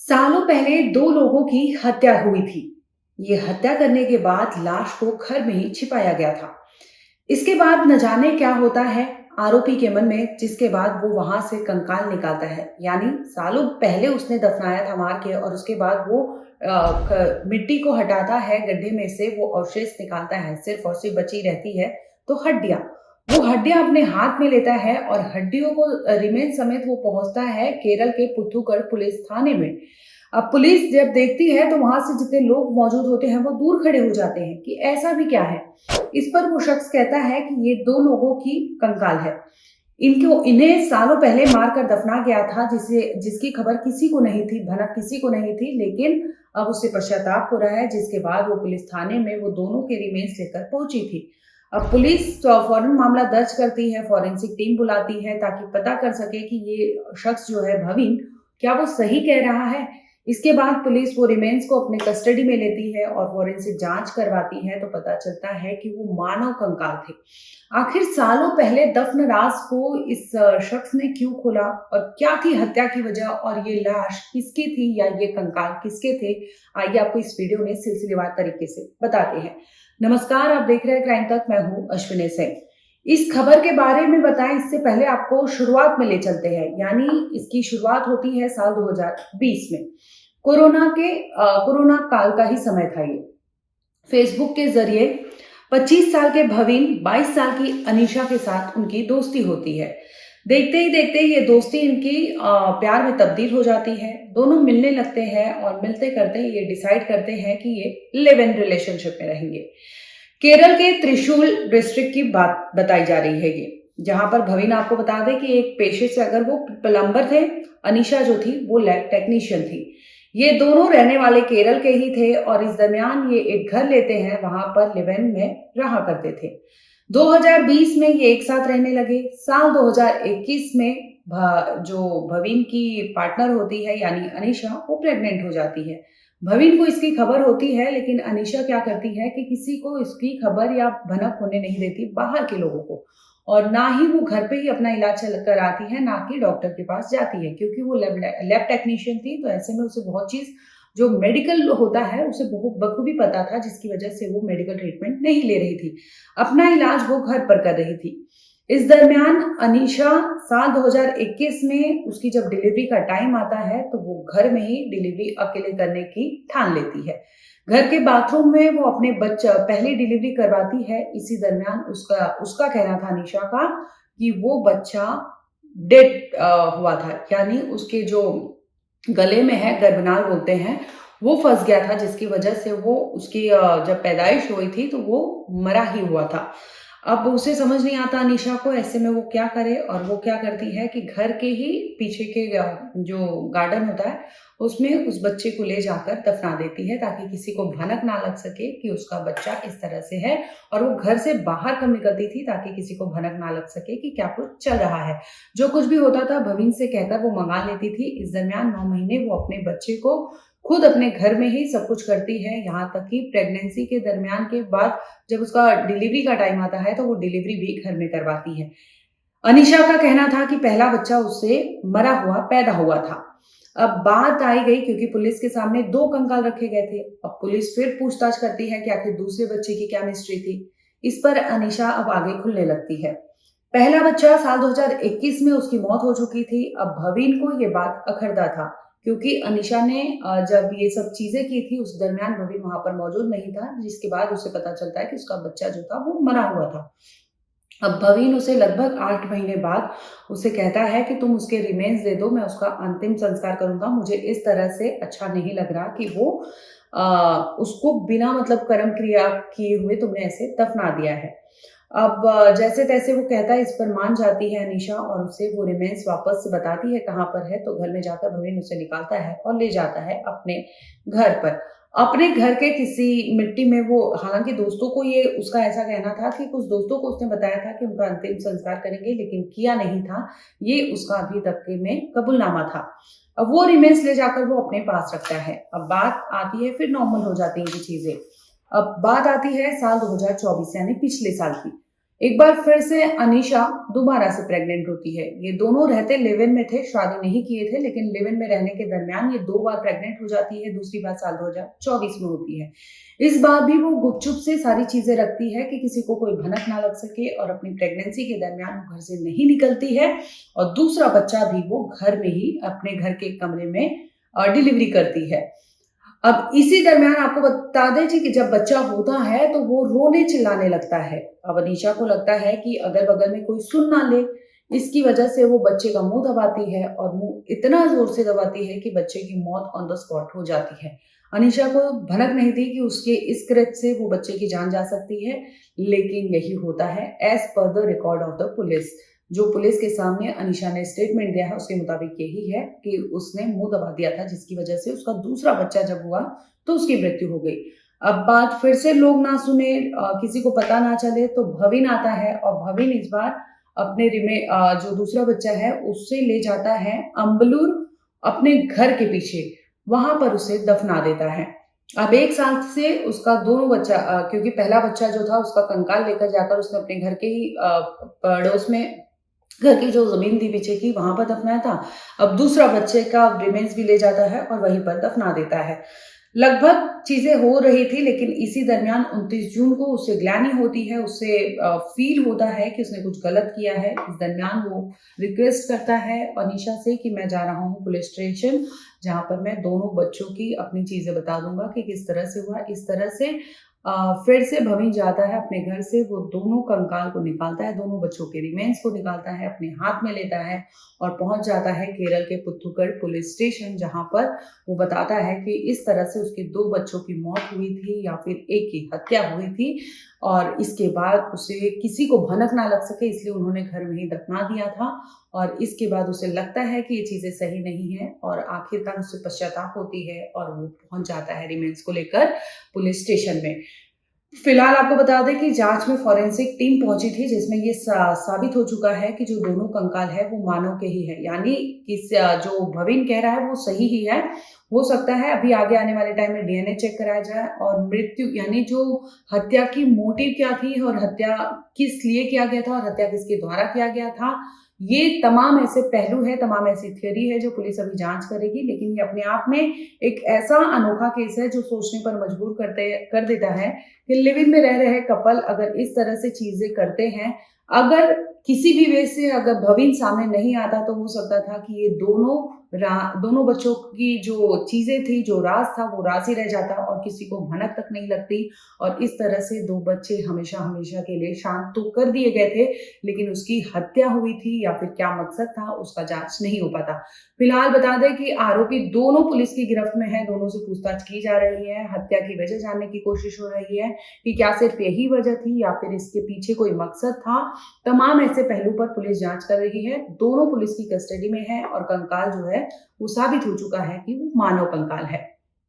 सालों पहले दो लोगों की हत्या हुई थी। ये हत्या करने के बाद लाश को घर में ही छिपाया गया था। इसके बाद न जाने क्या होता है आरोपी के मन में, जिसके बाद वो वहां से कंकाल निकालता है। यानी सालों पहले उसने दफनाया था मार के, और उसके बाद वो मिट्टी को हटाता है गड्ढे में से, वो अवशेष निकालता है, सिर्फ और सिर्फ बची रहती है तो हड्डियां। वो हड्डियां अपने हाथ में लेता है और हड्डियों को रिमेन समेत वो पहुंचता है केरल के पुथुकड़ पुलिस थाने में। अब पुलिस जब देखती है तो वहां से जितने लोग मौजूद होते हैं वो दूर खड़े हो जाते हैं कि ऐसा भी क्या है। इस पर वो शख्स कहता है कि ये दो लोगों की कंकाल है। इन्हें सालों पहले मारकर दफना गया था, जिसकी खबर किसी को नहीं थी, भनक किसी को नहीं थी। लेकिन अब उसे पश्चाताप हो रहा है, जिसके बाद वो पुलिस थाने में वो दोनों के रिमेन्स लेकर पहुंची थी। अब पुलिस तो फौरन मामला दर्ज करती है, फॉरेंसिक टीम बुलाती है ताकि पता कर सके कि ये शख्स जो है भवीन, क्या वो सही कह रहा है। इसके बाद पुलिस वो रिमेन्स को अपने कस्टडी में लेती है और फॉरेंसिक जांच करवाती है, तो पता चलता है कि वो मानव कंकाल थे। आखिर सालों पहले दफन राज को इस शख्स ने क्यों खोला, और क्या थी हत्या की वजह, और ये लाश किसकी थी या ये कंकाल किसके थे, आइए आपको इस वीडियो में सिलसिलेवार तरीके से बताते हैं। नमस्कार, आप देख रहे हैं क्राइम तक, मैं हूं अश्विनी सिंह। इस खबर के बारे में बताएं इससे पहले आपको शुरुआत में ले चलते हैं। यानी इसकी शुरुआत होती है साल 2020 में। कोरोना काल का ही समय था ये। फेसबुक के जरिए 25 साल के भवीन 22 साल की अनीशा के साथ उनकी दोस्ती होती है। देखते ही देखते ये दोस्ती इनकी प्यार में तब्दील हो जाती है। दोनों मिलने लगते हैं और मिलते करते ये डिसाइड करते हैं कि ये लिव इन रिलेशनशिप में रहेंगे। केरल के त्रिशूल डिस्ट्रिक्ट की बात बताई जा रही है ये, जहां पर भवीन आपको बता दें कि एक पेशे से अगर वो प्लम्बर थे, अनीशा जो थी वो लैब टेक्नीशियन थी। ये दोनों रहने वाले केरल के ही थे और इस दरमियान ये एक घर लेते हैं, वहां पर लिव इन में रहा करते थे। 2020 में ये एक साथ रहने लगे। साल 2021 में जो भवीन की पार्टनर होती है यानी अनीशा, वो प्रेग्नेंट हो जाती है। भवीन को इसकी खबर होती है, लेकिन अनीशा क्या करती है कि किसी को इसकी खबर या भनक होने नहीं देती, बाहर के लोगों को। और ना ही वो घर पे ही अपना इलाज कराती है, ना कि डॉक्टर के पास जाती है, क्योंकि वो लैब टेक्नीशियन थी, तो ऐसे में उसे बहुत चीज जो मेडिकल होता है उसे बहुत बखूबी पता था, जिसकी वजह से वो मेडिकल ट्रीटमेंट नहीं ले रही थी। अपना इलाज वो घर पर कर रही थी। इस दरमियान अनीशा साल 2021 में उसकी जब डिलीवरी का टाइम आता है तो वो घर में ही डिलीवरी अकेले करने की ठान लेती है। घर के बाथरूम में वो अपने बच्चा पहली डिलीवरी करवाती है। इसी दरमियान उसका उसका कहना था अनीशा का कि वो बच्चा डेड हुआ था, यानी उसके जो गले में है, गर्भनाल बोलते हैं, वो फंस गया था, जिसकी वजह से वो उसकी जब पैदाइश हुई थी तो वो मरा ही हुआ था। अब उसे समझ नहीं आता अनीशा को, ऐसे में वो क्या करे, और वो क्या करती है कि घर के ही पीछे के जो गार्डन होता है उसमें उस बच्चे को ले जाकर दफना देती है, ताकि किसी को भनक ना लग सके कि उसका बच्चा इस तरह से है। और वो घर से बाहर कब निकलती थी ताकि किसी को भनक ना लग सके कि क्या कुछ चल रहा है। जो कुछ भी होता था भवीन से कहकर वो मंगा लेती थी। इस दरमियान 9 महीने वो अपने बच्चे को खुद अपने घर में ही सब कुछ करती है, यहाँ तक कि प्रेगनेंसी के दरमियान के बाद जब उसका डिलीवरी का टाइम आता है तो वो डिलीवरी भी घर में करवाती है। अनीशा का कहना था कि पहला बच्चा उससे मरा हुआ पैदा हुआ था। अब बात आई गई, क्योंकि पुलिस के सामने 2 कंकाल रखे गए थे। अब पुलिस फिर पूछताछ करती है कि आखिर दूसरे बच्चे की क्या मिस्ट्री थी। इस पर अनीशा अब आगे खुलने लगती है। पहला बच्चा साल 2021 में उसकी मौत हो चुकी थी। अब भवीन को ये बात अखरदा था, क्योंकि अनीशा ने जब ये सब चीजें की थी उस दरमियान भवीन वहां पर मौजूद नहीं था, जिसके बाद उसे पता चलता है कि उसका बच्चा जो था वो मरा हुआ था। अब भवीन उसे लगभग 8 महीने बाद उसे कहता है कि तुम उसके रिमेन्स दे दो, मैं उसका अंतिम संस्कार करूंगा। मुझे इस तरह से अच्छा नहीं लग रहा कि वो उसको बिना मतलब कर्म क्रिया किए हुए तुमने ऐसे दफना दिया है। अब जैसे तैसे वो कहता है, इस पर मान जाती है अनीशा और उसे वो रिमेन्स वापस से बताती है कहाँ पर है। तो घर में जाकर भवीन उसे निकालता है और ले जाता है अपने घर पर। अपने घर के किसी मिट्टी में वो, हालांकि दोस्तों को ये उसका ऐसा कहना था कि कुछ दोस्तों को उसने बताया था कि उनका अंतिम संस्कार करेंगे, लेकिन किया नहीं था। ये उसका अभी तक के में कबूलनामा था। अब वो रिमेन्स ले जाकर वो अपने पास रखता है। अब बात आती है, फिर नॉर्मल हो जाती है ये चीजें। अब बात आती है साल 2024 यानी पिछले साल की। एक बार फिर से अनीशा दोबारा से प्रेग्नेंट होती है। ये दोनों रहते लिव इन में थे, शादी नहीं किए थे, लेकिन लिव इन में रहने के दरमियान ये 2 बार प्रेग्नेंट हो जाती है, दूसरी बार साल 2024 में होती है। इस बार भी वो गुपचुप से सारी चीज़ें रखती है कि किसी को कोई भनक ना लग सके और अपनी प्रेगनेंसी के दरमियान वो घर से नहीं निकलती है और दूसरा बच्चा भी वो घर में ही अपने घर के कमरे में डिलीवरी करती है। अब इसी दरमियान आपको बता दें जी कि जब बच्चा होता है तो वो रोने चिल्लाने लगता है। अब अनीशा को लगता है कि अगल-बगल में कोई सुन ना ले, इसकी वजह से वो बच्चे का मुँह दबाती है और मुँह इतना ज़ोर से दबाती है कि बच्चे की मौत ऑन द स्पॉट हो जाती है। अनीशा को भनक नहीं थी कि उसके इस कृत्य से वो बच्चे की जान जा सकती है, लेकिन यही होता है as per the record of the police. जो पुलिस के सामने अनीशा ने स्टेटमेंट दिया है उसके मुताबिक यही है कि उसने मुंह दबा दिया था, जिसकी वजह से उसका दूसरा बच्चा जब हुआ तो उसकी मृत्यु हो गई। अब बात फिर से लोग ना सुने, किसी को पता ना चले तो भविन आता है और भविन इस बार अपने जो दूसरा बच्चा है उससे ले जाता है अम्बलूर अपने घर के पीछे, वहां पर उसे दफना देता है। अब 1 साल से उसका दोनों बच्चा, क्योंकि पहला बच्चा जो था उसका कंकाल लेकर जाकर उसने अपने घर के ही पड़ोस में घर की जो ज़मीन थी पीछे की वहाँ पर दफ़नाया था। अब दूसरा बच्चे का रिमेन्स भी ले जाता है और वहीं पर दफ़ना देता है। लगभग चीज़ें हो रही थी, लेकिन इसी दरमियान 29 जून को उसे ग्लानि होती है, उसे फ़ील होता है कि उसने कुछ गलत किया है। इस दरमियान वो रिक्वेस्ट करता है अनीशा से कि मैं जा रहा हूँ पुलिस स्टेशन, जहाँ पर मैं दोनों बच्चों की अपनी चीज़ें बता दूँगा कि किस तरह से हुआ। इस तरह से फिर से भवीन जाता है अपने घर से, वो दोनों कंकाल को निकालता है, दोनों बच्चों के रिमेन्स को निकालता है, अपने हाथ में लेता है और पहुंच जाता है केरल के पुथुकड़ पुलिस स्टेशन, जहां पर वो बताता है कि इस तरह से उसके 2 बच्चों की मौत हुई थी या फिर एक की हत्या हुई थी और इसके बाद उसे किसी को भनक ना लग सके इसलिए उन्होंने घर में ही दफना दिया था और इसके बाद उसे लगता है कि ये चीज़ें सही नहीं है और आखिरकार उसे पश्चाताप होती है और वो पहुंच जाता है रिमेन्स को लेकर पुलिस स्टेशन में। फिलहाल आपको बता दें कि जांच में फॉरेंसिक टीम पहुंची थी जिसमें ये साबित हो चुका है कि जो दोनों कंकाल है वो मानव के ही है, यानी जो भवीन कह रहा है वो सही ही है। हो सकता है अभी आगे आने वाले टाइम में डीएनए चेक कराया जाए और मृत्यु यानी जो हत्या की मोटिव क्या थी और हत्या किस लिए किया गया था और हत्या किसके द्वारा किया गया था, ये तमाम ऐसे पहलू है, तमाम ऐसी थियरी है जो पुलिस अभी जांच करेगी। लेकिन ये अपने आप में एक ऐसा अनोखा केस है जो सोचने पर मजबूर कर देता है कि लिव इन में रह रहे कपल अगर इस तरह से चीजें करते हैं, अगर किसी भी वे से अगर भवीन सामने नहीं आता तो हो सकता था कि ये दोनों बच्चों की जो चीजें थी, जो राज था वो राज ही रह जाता और किसी को भनक तक नहीं लगती और इस तरह से 2 बच्चे हमेशा हमेशा के लिए शांत तो कर दिए गए थे, लेकिन उसकी हत्या हुई थी या फिर क्या मकसद था उसका जांच नहीं हो पाता। फिलहाल बता दें कि आरोपी दोनों पुलिस की गिरफ्त में है, दोनों से पूछताछ की जा रही है, हत्या की वजह जानने की कोशिश हो रही है कि क्या सिर्फ यही वजह थी या फिर इसके पीछे कोई मकसद था। तमाम ऐसे पहलू पर पुलिस जांच कर रही है, दोनों पुलिस की कस्टडी में है और कंकाल जो है वो साबित हो चुका है कि वो मानव कंकाल है।